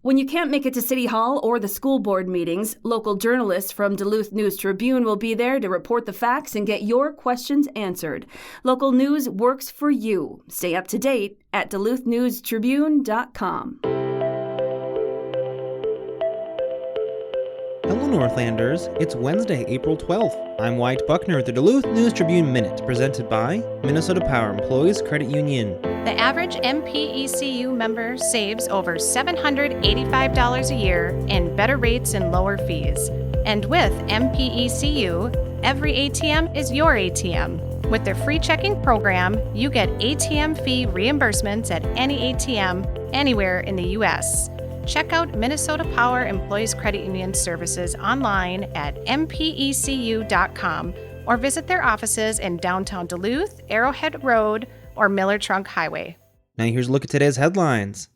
When you can't make it to City Hall or the school board meetings, local journalists from Duluth News Tribune will be there to report the facts and get your questions answered. Local news works for you. Stay up to date at duluthnewstribune.com. Hello, Northlanders. It's Wednesday, April 12th. I'm Wyatt Buckner with the Duluth News Tribune Minute, presented by Minnesota Power Employees Credit Union. The average MPECU member saves over $785 a year in better rates and lower fees. And with MPECU, every ATM is your ATM. With their free checking program, you get ATM fee reimbursements at any ATM anywhere in the U.S. Check out Minnesota Power Employees Credit Union services online at mpecu.com or visit their offices in downtown Duluth, Arrowhead Road, or Miller Trunk Highway. Now here's a look at today's headlines.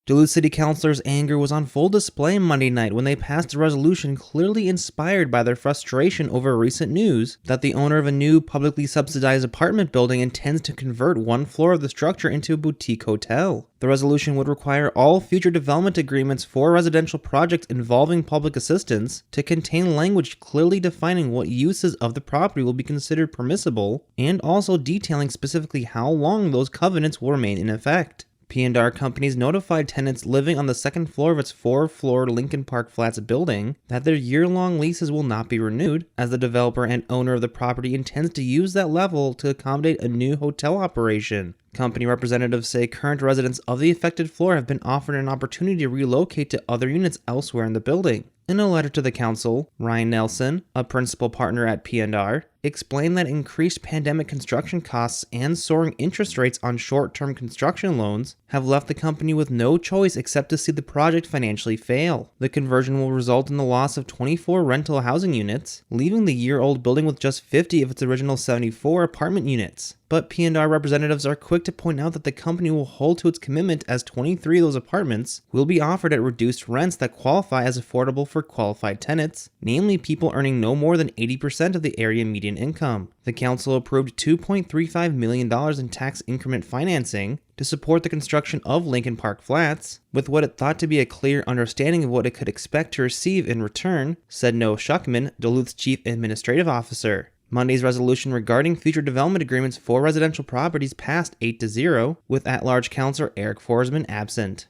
Duluth City Councilors' anger was on full display Monday night when they passed a resolution clearly inspired by their frustration over recent news that the owner of a new publicly subsidized apartment building intends to convert one floor of the structure into a boutique hotel. The resolution would require all future development agreements for residential projects involving public assistance to contain language clearly defining what uses of the property will be considered permissible and also detailing specifically how long those covenants will remain in effect. P&R Companies notified tenants living on the second floor of its four-floor Lincoln Park Flats building that their year-long leases will not be renewed, as the developer and owner of the property intends to use that level to accommodate a new hotel operation. Company representatives say current residents of the affected floor have been offered an opportunity to relocate to other units elsewhere in the building. In a letter to the council, Ryan Nelson, a principal partner at P&R, explained that increased pandemic construction costs and soaring interest rates on short-term construction loans have left the company with no choice except to see the project financially fail. The conversion will result in the loss of 24 rental housing units, leaving the year-old building with just 50 of its original 74 apartment units. But P&R representatives are quick to point out that the company will hold to its commitment as 23 of those apartments will be offered at reduced rents that qualify as affordable for qualified tenants, namely people earning no more than 80% of the area median income. The council approved $2.35 million in tax increment financing to support the construction of Lincoln Park Flats, with what it thought to be a clear understanding of what it could expect to receive in return, said Noah Schuckman, Duluth's chief administrative officer. Monday's resolution regarding future development agreements for residential properties passed 8-0, with at-large councilor Eric Forsman absent.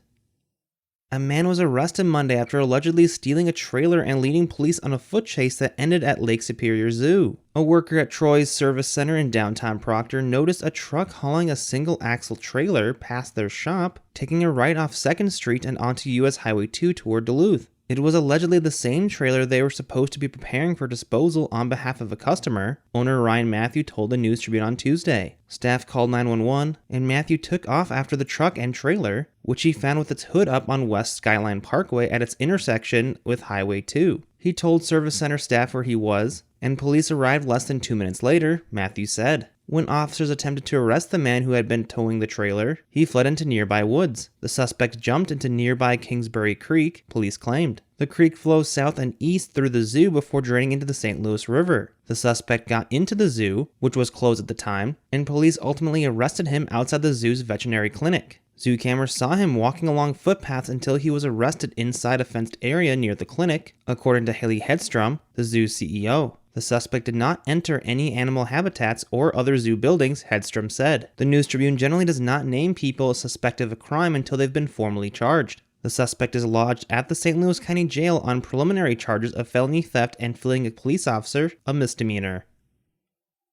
A man was arrested Monday after allegedly stealing a trailer and leading police on a foot chase that ended at Lake Superior Zoo. A worker at Troy's Service Center in downtown Proctor noticed a truck hauling a single-axle trailer past their shop, taking a right off 2nd Street and onto US Highway 2 toward Duluth. It was allegedly the same trailer they were supposed to be preparing for disposal on behalf of a customer, owner Ryan Matthew told the News Tribune on Tuesday. Staff called 911, and Matthew took off after the truck and trailer, which he found with its hood up on West Skyline Parkway at its intersection with Highway 2. He told Service Center staff where he was, and police arrived less than 2 minutes later, Matthew said. When officers attempted to arrest the man who had been towing the trailer, he fled into nearby woods. The suspect jumped into nearby Kingsbury Creek, police claimed. The creek flows south and east through the zoo before draining into the St. Louis River. The suspect got into the zoo, which was closed at the time, and police ultimately arrested him outside the zoo's veterinary clinic. Zoo cameras saw him walking along footpaths until he was arrested inside a fenced area near the clinic, according to Haley Hedstrom, the zoo's CEO. The suspect did not enter any animal habitats or other zoo buildings, Hedstrom said. The News Tribune generally does not name people suspected of a crime until they've been formally charged. The suspect is lodged at the St. Louis County Jail on preliminary charges of felony theft and fleeing a police officer, a misdemeanor.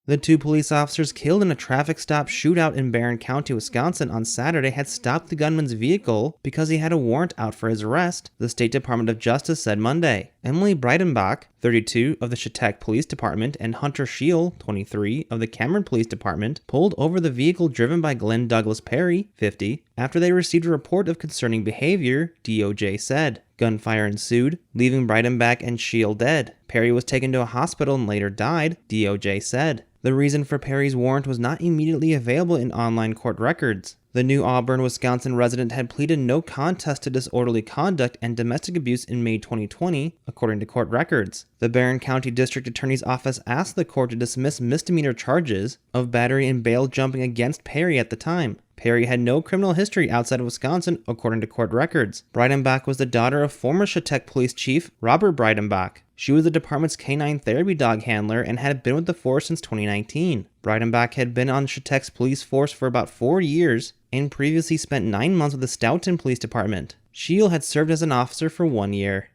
The 2 police officers killed in a traffic stop shootout in Barron County, Wisconsin on Saturday had stopped the gunman's vehicle because he had a warrant out for his arrest, the State Department of Justice said Monday. Emily Breidenbach, 32, of the Chautauqua Police Department, and Hunter Scheel, 23, of the Cameron Police Department, pulled over the vehicle driven by Glenn Douglas Perry, 50, after they received a report of concerning behavior, DOJ said. Gunfire ensued, leaving Breidenbach and Scheel dead. Perry was taken to a hospital and later died, DOJ said. The reason for Perry's warrant was not immediately available in online court records. The New Auburn, Wisconsin resident had pleaded no contest to disorderly conduct and domestic abuse in May 2020, according to court records. The Barron County District Attorney's Office asked the court to dismiss misdemeanor charges of battery and bail jumping against Perry at the time. Perry had no criminal history outside of Wisconsin, according to court records. Breidenbach was the daughter of former Chautauqua Police Chief Robert Breidenbach. She was the department's canine therapy dog handler and had been with the force since 2019. Breidenbach had been on Chautauqua's police force for about 4 years and previously spent 9 months with the Stoughton Police Department. Shield had served as an officer for 1 year.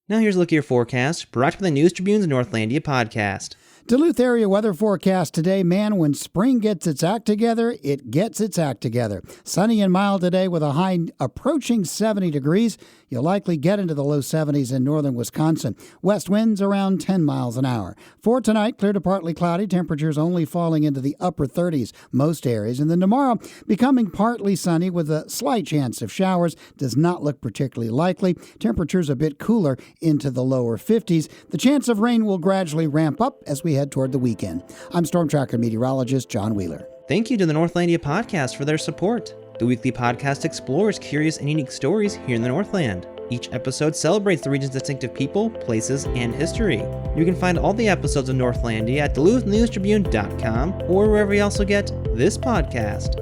Now here's a look at your forecast, brought to you by the News Tribune's Northlandia podcast. Duluth area weather forecast today. Man, when spring gets its act together, it gets its act together. Sunny and mild today with a high approaching 70 degrees. You'll likely get into the low 70s in northern Wisconsin. West winds around 10 miles an hour. For tonight, clear to partly cloudy. Temperatures only falling into the upper 30s most areas. And then tomorrow, becoming partly sunny with a slight chance of showers. Does not look particularly likely. Temperatures a bit cooler into the lower 50s. The chance of rain will gradually ramp up as we head toward the weekend. I'm Storm Tracker meteorologist John Wheeler. Thank you to the Northlandia podcast for their support. The weekly podcast explores curious and unique stories here in the Northland. Each episode celebrates the region's distinctive people, places, and history. You can find all the episodes of Northlandia at duluthnewstribune.news or wherever you also get this podcast.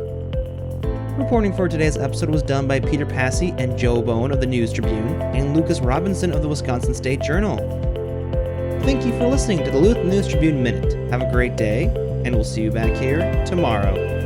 Reporting for today's episode was done by Peter Passy and Joe Bone of the News Tribune and Lucas Robinson of the Wisconsin State Journal. Thank you for listening to the Duluth News Tribune Minute. Have a great day, and we'll see you back here tomorrow.